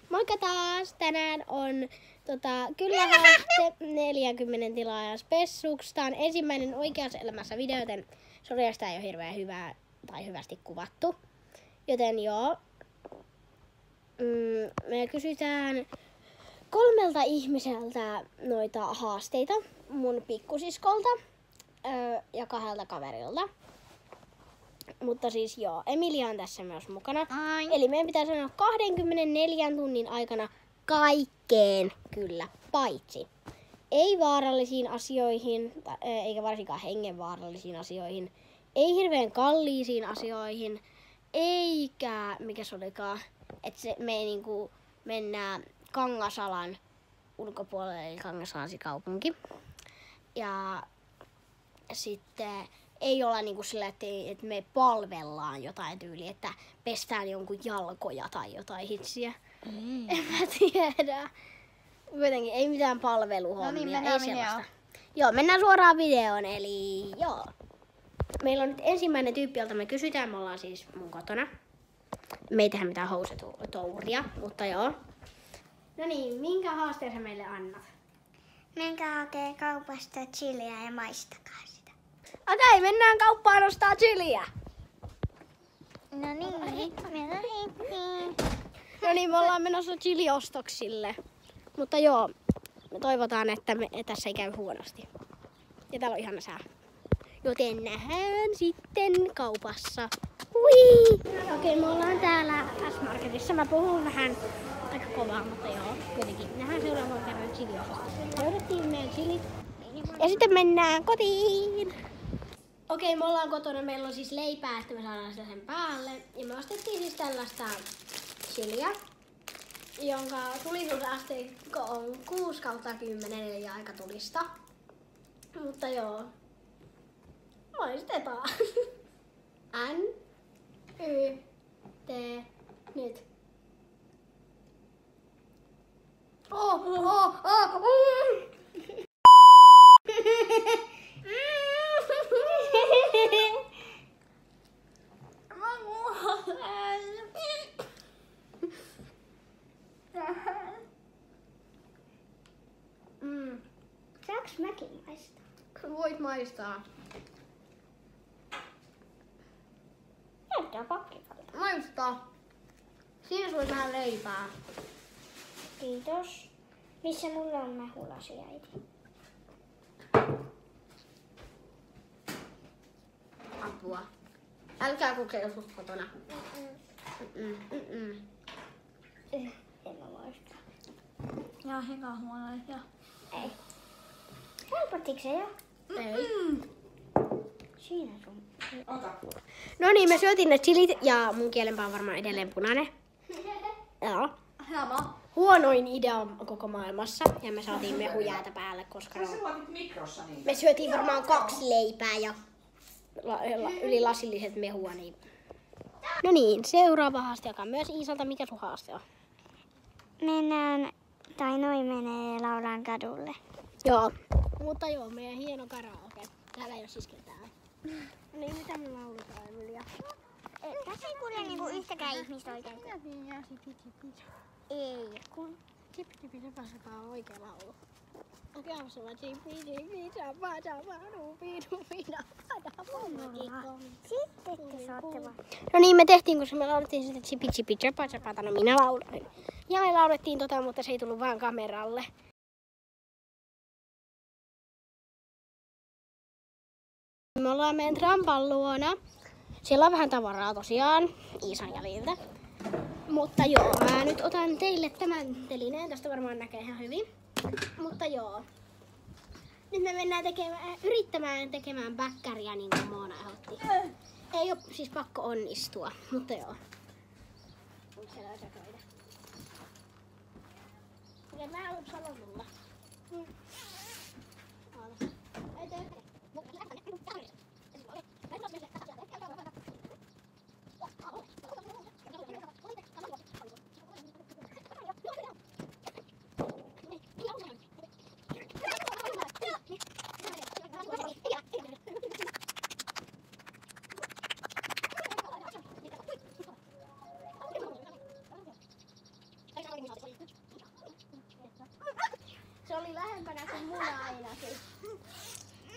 Moikka taas! Tänään on kyllä haaste 40 tilaajan spessuks. Tää on ensimmäinen oikeassa elämässä video, joten sori, jos tää ei ole hirveän hyvää tai hyvästi kuvattu. Joten joo. Me kysytään 3 ihmiseltä noita haasteita. Mun pikkusiskolta ja 2 kaverilta. Mutta siis joo, Emilia on tässä myös mukana. Ai. Eli meidän pitää sanoa 24 tunnin aikana kaikkeen kyllä, paitsi ei vaarallisiin asioihin, eikä varsinkaan hengenvaarallisiin asioihin, ei hirveän kalliisiin asioihin, eikä, mikä se olikaan, että me ei niinku mennään Kangasalan ulkopuolelle, eli Kangasalan kaupunki. Ja sitten ei olla niinku sillä, että me palvellaan jotain tyyliä, että pestään jonkun jalkoja tai jotain hitsiä. En mä tiedä. Kuitenkin ei mitään palveluhommia. No niin, ei mennään sellaista. videoon. Joo, mennään suoraan videoon, eli joo. Meillä on nyt ensimmäinen tyyppi, jolta me kysytään. Me ollaan siis mun kotona. Me ei tehdä mitään housetouria, mutta joo. No niin, minkä haasteen sä meille annat? Menkää hakee kaupasta chiliä ja maistakaa sitä. Okei, mennään kauppaan ostaa chiliä. No niin, No niin, me ollaan menossa chiliostoksille. Mutta joo, me toivotaan, että tässä ei käy huonosti. Ja täällä on ihana sää. Joten nähdään sitten kaupassa. Hui! Okei, me ollaan täällä S-Marketissa. Mä puhun vähän aika kovaa, mutta joo, kuitenkin. Nähdään seuraavan kerran chiliostoksille. Löydettiin meidän chilit. Ja sitten mennään kotiin. Okei, me ollaan kotona. Meillä on siis leipää, että me saadaan sitä sen päälle. Ja me ostettiin siis tällaista chiliä, jonka tulisuusasteikko on 6/10, eli aika tulista. Mutta joo, maistetaan. N, Y, T, nyt. Saanko mäkin maistaa? Voit maistaa. Näyttää paprikalta. Maistaa. Siinä sulla vähän leipää. Kiitos. Missä mulla on mehulasi, äiti? Apua. Älkää kokeilko kotona. En mä maista. Ja hekahuoneita. Ei. Helpottiko se jo? Ei. Siinä sun. No niin, me syötiin ne chilit ja mun kielenpää on varmaan edelleen punainen. Joo. Sama. Huonoin idea koko maailmassa ja me saatiin mehujäätä päälle, koska mikrossa niin. me syötiin varmaan 2 leipää ja yli lasilliset mehua. Niin. No niin, seuraava haaste, joka on myös Iisalta. Mikä sun haaste on? Mennään, tai noin menee Laulan kadulle. Joo. Mutta joo, meidän hieno karaoke. Täällä ei ole siis ketään. No niin, mitä me lauletaan, Emilia? Tässä ei kuule niinku yhtäkään ihmistä oikein. Ei, kun... Chipi chipi chapa chapa on oikea laulu. Okei, on sulla chipi chipi chapa chapa rupi rupi nappa. Sitten te saatte vaan. No niin, me tehtiin, koska me laulettiin sitä chipi chipi chapa chapa, no minä laulain. Ja me laulettiin mutta se ei tullut vaan kameralle. Me ollaan meidän Trampan luona. Siellä on vähän tavaraa tosiaan, Iisan jäljiltä. Mutta joo, mä nyt otan teille tämän telineen. Tästä varmaan näkee ihan hyvin. Mutta joo. Nyt me mennään yrittämään tekemään bäkkäriä niin kuin Moona ehdotti. Ei oo siis pakko onnistua, mutta joo. Onko siellä jotain pöydä? Okei, mä haluan sanoa mulla. ainakin.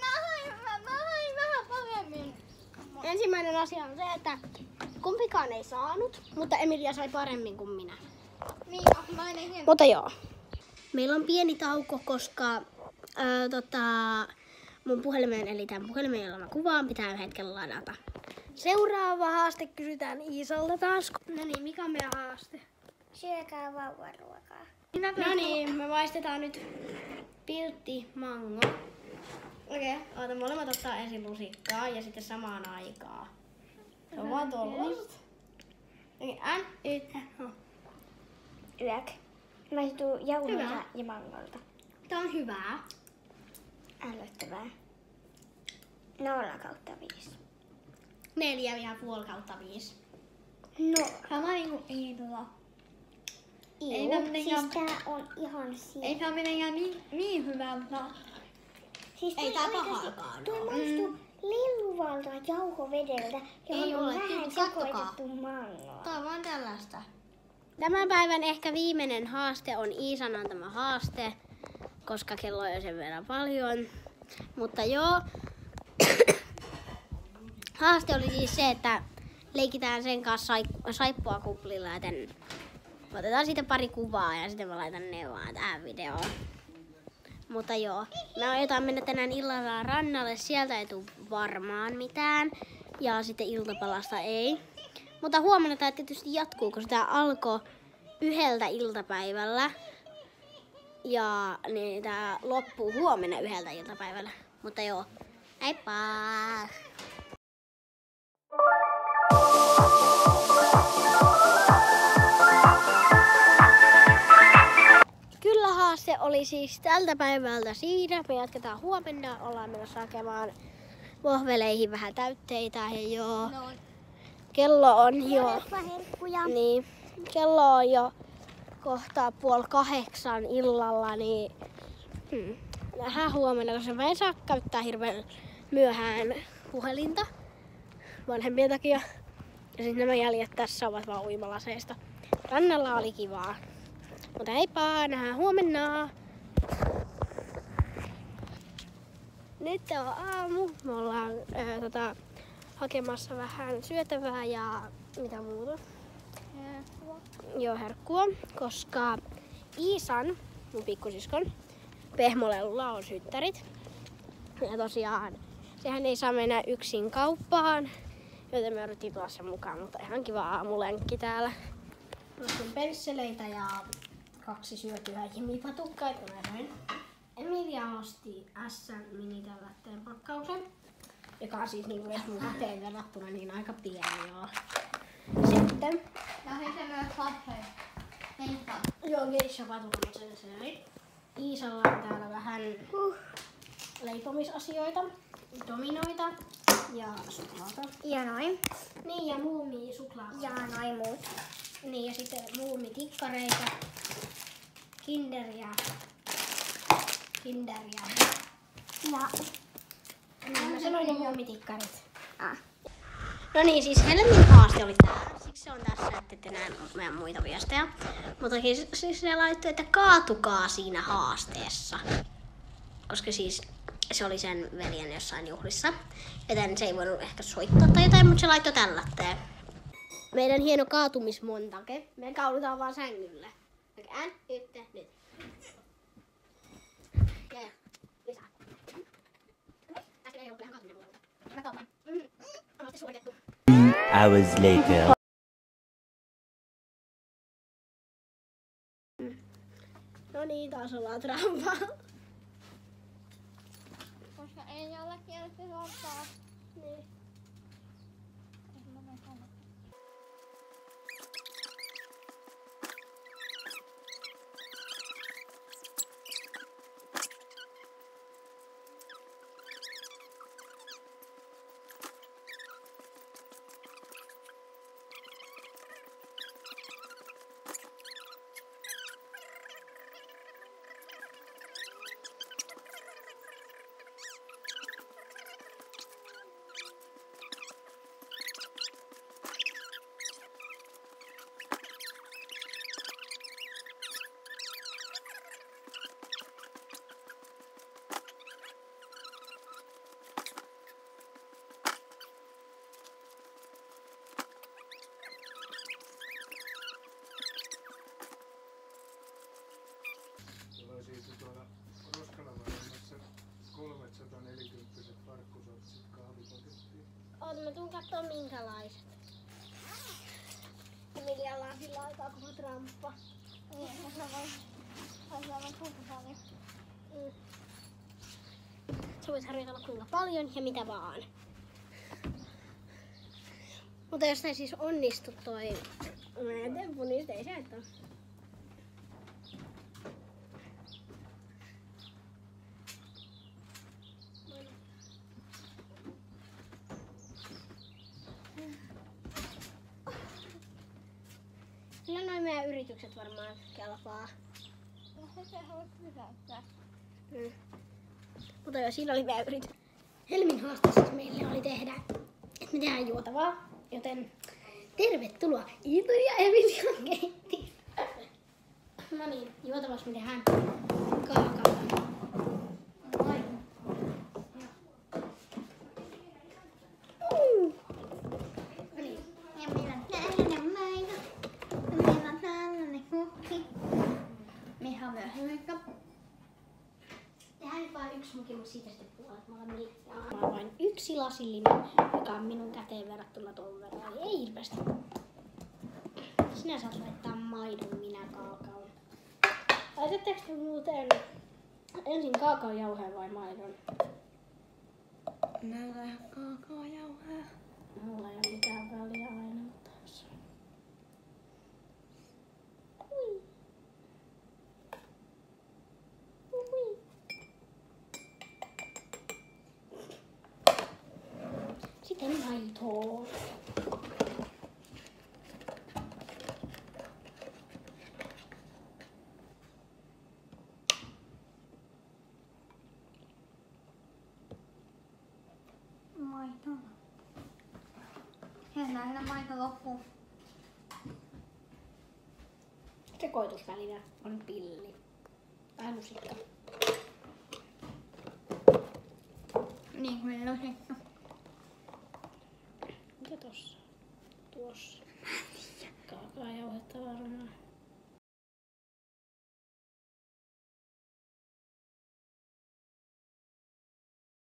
Mä hain vähän paremmin. Ensimmäinen asia on se, että kumpikaan ei saanut, mutta Emilia sai paremmin kuin minä. Niin, mä en ehdi. Mutta joo. Meillä on pieni tauko, koska mun puhelimeen, eli tämän puhelimen, jolla mä kuvaan, pitää hetken ladata. Seuraava haaste kysytään Iisalta taas. No niin, mikä on meidän haaste? Syökää vauvaruokaa. No niin, me maistetaan nyt piltti mango. Okei, oota, molemmat ottaa ensin lusikkaa ja sitten samaan aikaan. Se on vaan tollaista. Okei, Yök. Maistuu jauholta Hyvä. ja mangolta. Tää on hyvää. Älyttävää. 0/5. 4,5/5. No, Sama niinku Iitulla. ei tää siis mitenkään- tää on ihan Ei siellä. tää mitenkään niin hyvää, mutta Siis Ei toi tää oikeesti- pahaakaan Toi oo. maistuu lilluvalta jauhovedeltä, johon Ei on ole, vähän katsokaa. sekoitettu mangoa. Tää on vaan tällaista. Tämän päivän ehkä viimeinen haaste on Iisan antama haaste, koska kello on jo sen verran paljon. Mutta joo, haaste oli siis se, että leikitään sen kanssa saippua kuplilla, joten otetaan siitä pari kuvaa ja sitten mä laitan ne vaan tähän videoon. Mutta joo, me aiotaan mennä tänään illalla rannalle, sieltä ei tule varmaan mitään ja sitten iltapalasta ei. Mutta huomenna tämä tietysti jatkuu, koska tämä alkoi 1 iltapäivällä ja niin tämä loppuu huomenna 1 iltapäivällä. Mutta joo, heippa! Kyllä haaste oli siis tältä päivältä siinä. Me jatketaan huomenna. Ollaan menossa hakemaan vohveleihin vähän täytteitä ja joo. no, Kello on jo, Herkkuja. niin, kello on jo kohta 7:30 illalla, niin nähdään huomenna, koska mä en saa käyttää hirveän myöhään puhelinta vanhempien takia. Ja sitten nämä jäljet tässä ovat vaan uimalaseista. Rannalla oli kivaa. Mutta heippa, nähdään huomenna! Nyt on aamu. Me ollaan hakemassa vähän syötävää ja mitä muuta. Joo, herkkua, koska Iisan, mun pikkusiskon, pehmolelulla on syttärit. Ja tosiaan, sehän ei saa mennä yksin kauppaan, joten me yritettiin tulla sen mukaan, mutta ihan kiva aamulenkki täällä. Ostin pensseleitä ja 2 syötyä jimipatukkaa, kun mä söin. Emilia osti S-minitällätteen pakkauksen, joka on siis niinku edes mun käteen verrattuna niin aika pieni joo. Sitten ja sitten myös lahjoja. Heippa. joo, geisha-patukka mä sen söin. Iisalla on täällä vähän leipomisasioita, dominoita ja suklaata. Ja noin. Niin ja muumi-suklaata. Ja noin muut. Niin ja sitten muumitikkareita, kinderiä. Ja Niin, mä sanoin ne muumitikkarit. ah. No niin, siis Helmin haaste oli tää. Siksi se on tässä, että ette näe meidän muita viestejä. Mutta siis se laittoi, että kaatukaa siinä haasteessa. Koska siis se oli sen veljen jossain juhlissa. Joten se ei voinut ehkä soittaa tai jotain, mutta se laittoi tällätteen. Meidän hieno kaatumismontake. Me kaulutaan vaan sängylle. N, ytte, nyt. Ja lisää. Äsken ei ollut ihan kaatuminen muuta. Mä kaupan. On vasta suoritettu. Hours later. No niin, taas ollaan trampaa. Koska ei ole kielletty ottaa. Niin. mä tuun kattoo minkälaiset. Emilia on sillä aikaa, kun mä tramppa. Sä voit harjoitella kuinka paljon ja mitä vaan. Mutta jos ei siis onnistu toi temppu, niin ei se että. Kyllä noin meidän yritykset varmaan kelpaa. Ja se haluat pysäyttää. Mutta joo, siinä oli meidän yritys. Helmin haasteessa meille oli tehdä, että me tehdään juotavaa, joten tervetuloa Iiton ja Emilian keittiöön. No niin, juotavassa me tehdään kaakaota. No niin. Ja meillä on tällainen maito. Ja meillä on tällainen kukki. Miha myöhemmin. Tehdään nyt vain yksi muki, mutta siitä sitten puolet molemmille. Mä on vain yksi lasillinen, joka on minun käteen verrattuna tuon verran. Eli ei hirveästi. Sinä saat laittaa maidon, minä kaakaon. Laitatteko te muuten ensin kaakaojauheen vai maidon? Mä lähden kaakaojauheen. Mulla ei ole mitään väliä aina, mutta jos... Sitten maitoa. Maito. Ja näillä maito loppuu. Sekoitusväline on pilli. Tai lusikka. Niin kuin lusikka.